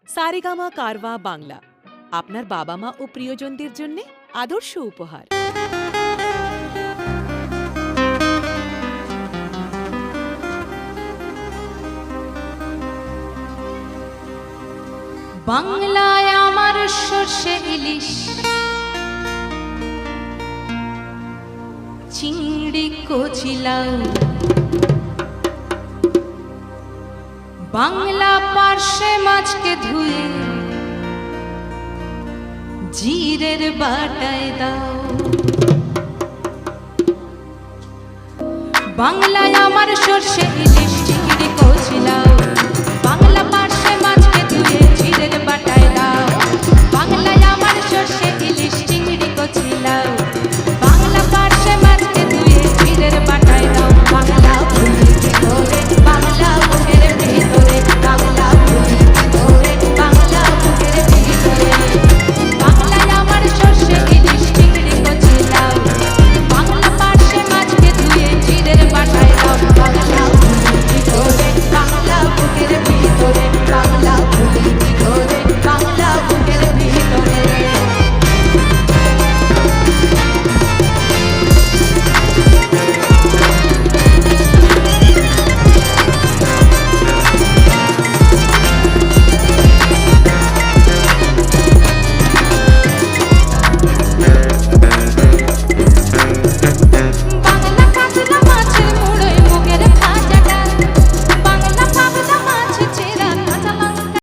সারেগামা কারওয়া বাংলা আপনার বাবা মা ও প্রিয়জনদের জন্য আদর্শ উপহার। বাংলায় আমার সর্ষে ইলিশ, চিংড়ি কচিলাও, বাংলা পার্শে মাছকে ধুয়ে জিরের বাটায় দাও। বাংলায় আমার সর্ষে ইলিশ,